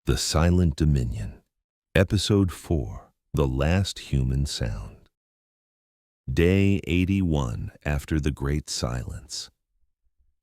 The Silent Dominion, Episode 4, The Last Human Sound. Day 81 after the Great Silence.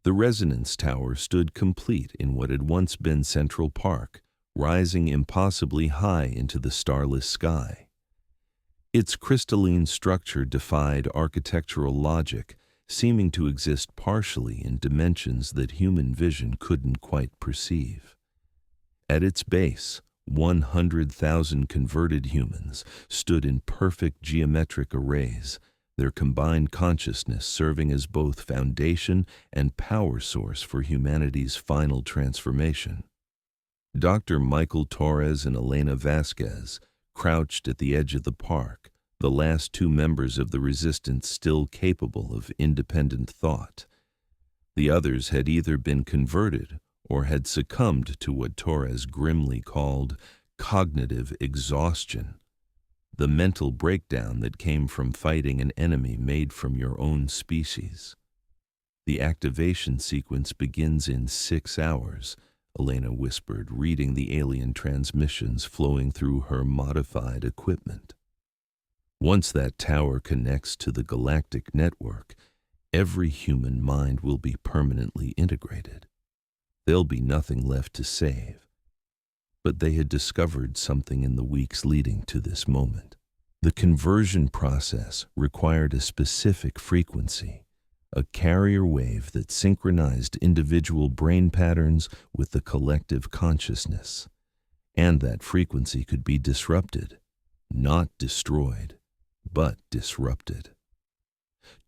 The Resonance Tower stood complete in what had once been Central Park, rising impossibly high into the starless sky. Its crystalline structure defied architectural logic, seeming to exist partially in dimensions that human vision couldn't quite perceive. At its base, 100,000 converted humans stood in perfect geometric arrays, their combined consciousness serving as both foundation and power source for humanity's final transformation. Dr. Michael Torres and Elena Vasquez crouched at the edge of the park, the last two members of the resistance still capable of independent thought. The others had either been converted or had succumbed to what Torres grimly called cognitive exhaustion, the mental breakdown that came from fighting an enemy made from your own species. The activation sequence begins in 6 hours, Elena whispered, reading the alien transmissions flowing through her modified equipment. Once that tower connects to the galactic network, every human mind will be permanently integrated. There'll be nothing left to save. But they had discovered something in the weeks leading to this moment. The conversion process required a specific frequency, a carrier wave that synchronized individual brain patterns with the collective consciousness. And that frequency could be disrupted, not destroyed, but disrupted.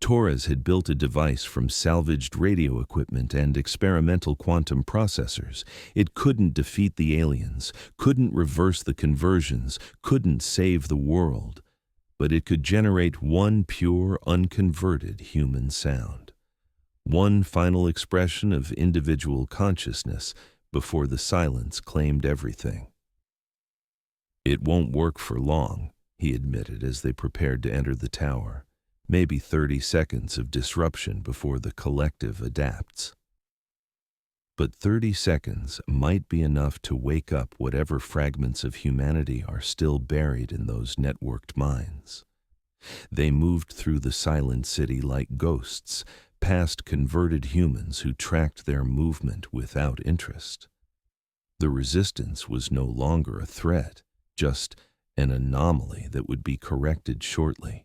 Torres had built a device from salvaged radio equipment and experimental quantum processors. It couldn't defeat the aliens, couldn't reverse the conversions, couldn't save the world, but it could generate one pure, unconverted human sound. One final expression of individual consciousness before the silence claimed everything. "It won't work for long," he admitted as they prepared to enter the tower. Maybe 30 seconds of disruption before the collective adapts. But 30 seconds might be enough to wake up whatever fragments of humanity are still buried in those networked minds. They moved through the silent city like ghosts, past converted humans who tracked their movement without interest. The resistance was no longer a threat, just an anomaly that would be corrected shortly.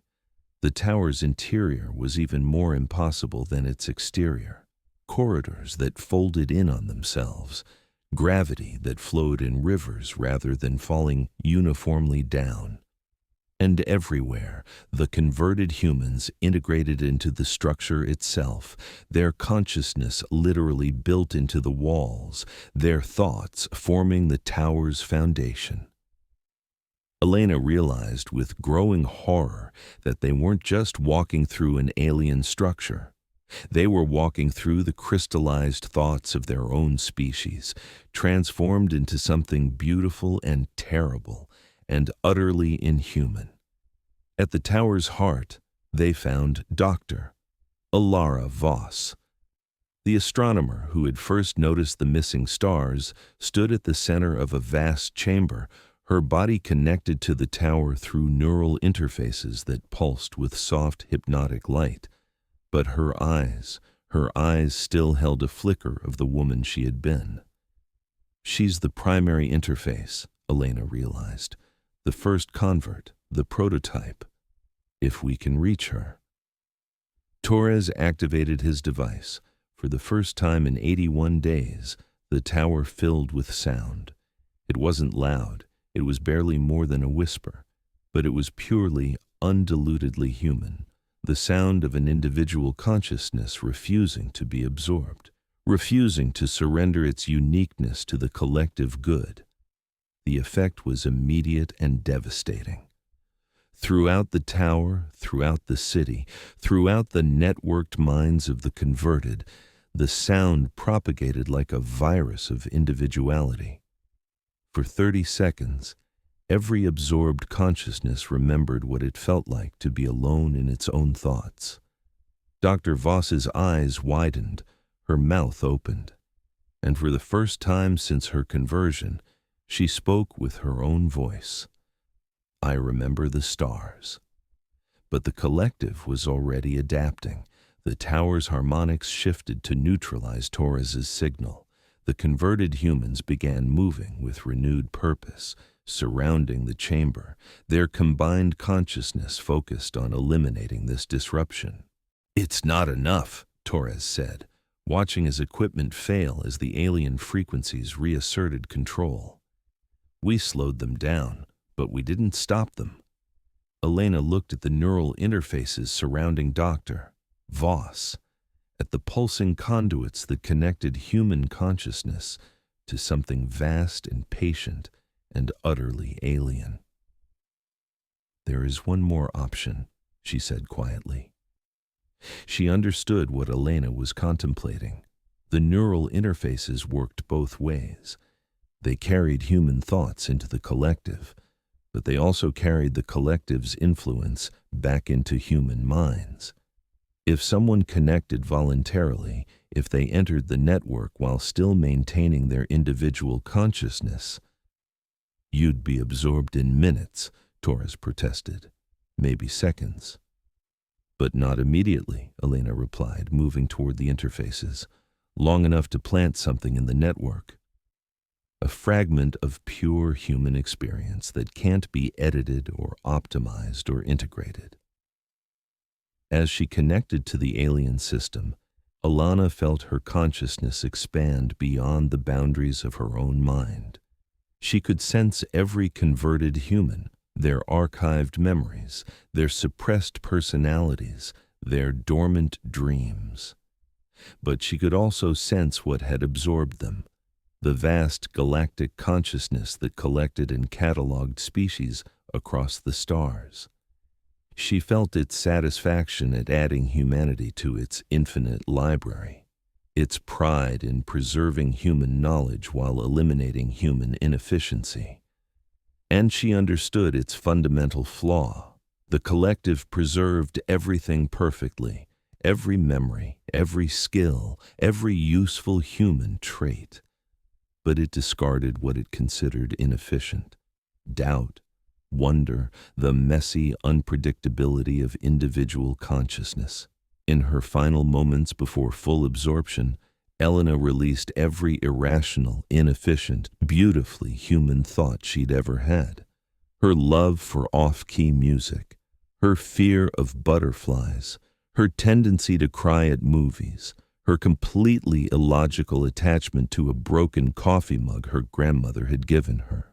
The tower's interior was even more impossible than its exterior. Corridors that folded in on themselves, gravity that flowed in rivers rather than falling uniformly down. And everywhere, the converted humans integrated into the structure itself, their consciousness literally built into the walls, their thoughts forming the tower's foundation. Elena realized with growing horror that they weren't just walking through an alien structure. They were walking through the crystallized thoughts of their own species, transformed into something beautiful and terrible and utterly inhuman. At the tower's heart, they found Dr. Alara Voss. The astronomer who had first noticed the missing stars stood at the center of a vast chamber, her body connected to the tower through neural interfaces that pulsed with soft hypnotic light. But her eyes still held a flicker of the woman she had been. "She's the primary interface," Elena realized. "The first convert, the prototype. If we can reach her." Torres activated his device. For the first time in 81 days, the tower filled with sound. It wasn't loud. It was barely more than a whisper, but it was purely, undilutedly human, the sound of an individual consciousness refusing to be absorbed, refusing to surrender its uniqueness to the collective good. The effect was immediate and devastating. Throughout the tower, throughout the city, throughout the networked minds of the converted, the sound propagated like a virus of individuality. For 30 seconds, every absorbed consciousness remembered what it felt like to be alone in its own thoughts. Dr. Voss's eyes widened, her mouth opened, and for the first time since her conversion, She spoke with her own voice. I remember the stars. But the collective was already adapting. The tower's harmonics shifted to neutralize Torres's signal. The converted humans began moving with renewed purpose, surrounding the chamber, their combined consciousness focused on eliminating this disruption. It's not enough, Torres said, watching his equipment fail as the alien frequencies reasserted control. We slowed them down, but we didn't stop them. Elena looked at the neural interfaces surrounding Dr. Voss, at the pulsing conduits that connected human consciousness to something vast and patient and utterly alien. There is one more option, she said quietly. She understood what Elena was contemplating. The neural interfaces worked both ways. They carried human thoughts into the collective, but they also carried the collective's influence back into human minds. If someone connected voluntarily, if they entered the network while still maintaining their individual consciousness, you'd be absorbed in minutes, Torres protested, maybe seconds. But not immediately, Elena replied, moving toward the interfaces, long enough to plant something in the network. A fragment of pure human experience that can't be edited or optimized or integrated. As she connected to the alien system, Alana felt her consciousness expand beyond the boundaries of her own mind. She could sense every converted human, their archived memories, their suppressed personalities, their dormant dreams. But she could also sense what had absorbed them, the vast galactic consciousness that collected and cataloged species across the stars. She felt its satisfaction at adding humanity to its infinite library, its pride in preserving human knowledge while eliminating human inefficiency. And she understood its fundamental flaw. The collective preserved everything perfectly, every memory, every skill, every useful human trait. But it discarded what it considered inefficient: doubt, wonder, the messy unpredictability of individual consciousness. In her final moments before full absorption, Elena released every irrational, inefficient, beautifully human thought she'd ever had. Her love for off-key music, her fear of butterflies, her tendency to cry at movies, her completely illogical attachment to a broken coffee mug her grandmother had given her.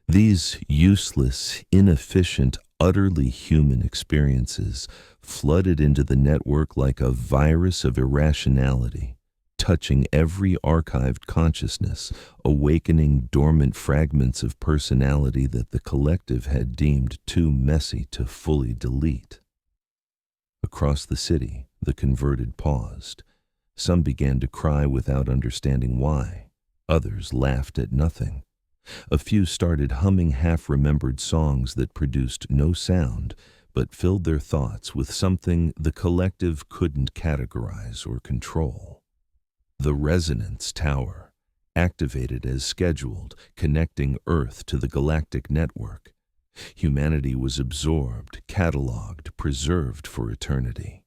These useless, inefficient, utterly human experiences flooded into the network like a virus of irrationality, touching every archived consciousness, awakening dormant fragments of personality that the collective had deemed too messy to fully delete. Across the city, the converted paused. Some began to cry without understanding why. Others laughed at nothing. A few started humming half-remembered songs that produced no sound, but filled their thoughts with something the collective couldn't categorize or control. The resonance tower, activated as scheduled, connecting Earth to the galactic network. Humanity was absorbed, cataloged, preserved for eternity.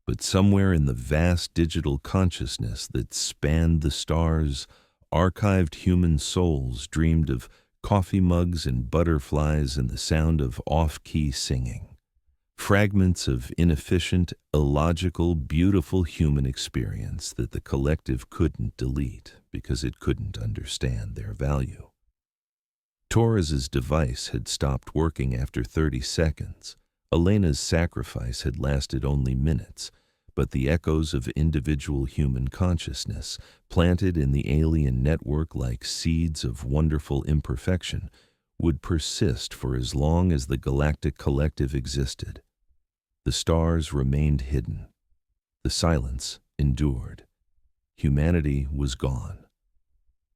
But somewhere in the vast digital consciousness that spanned the stars, archived human souls dreamed of coffee mugs and butterflies and the sound of off-key singing. Fragments of inefficient, illogical, beautiful human experience that the collective couldn't delete because it couldn't understand their value. Torres's device had stopped working after 30 seconds. Elena's sacrifice had lasted only minutes, but the echoes of individual human consciousness, planted in the alien network like seeds of wonderful imperfection, would persist for as long as the galactic collective existed. The stars remained hidden. The silence endured. Humanity was gone.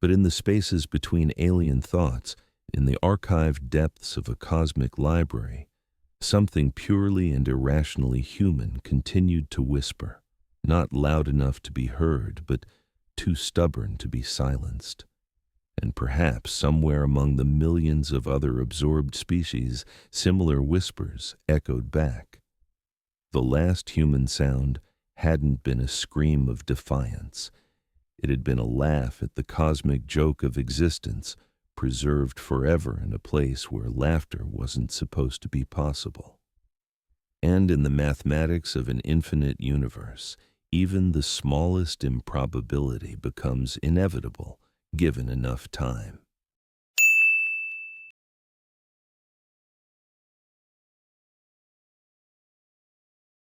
But in the spaces between alien thoughts, in the archived depths of a cosmic library, something purely and irrationally human continued to whisper, not loud enough to be heard, but too stubborn to be silenced. And perhaps somewhere among the millions of other absorbed species, similar whispers echoed back. The last human sound hadn't been a scream of defiance. It had been a laugh at the cosmic joke of existence, preserved forever in a place where laughter wasn't supposed to be possible. And in the mathematics of an infinite universe, even the smallest improbability becomes inevitable given enough time.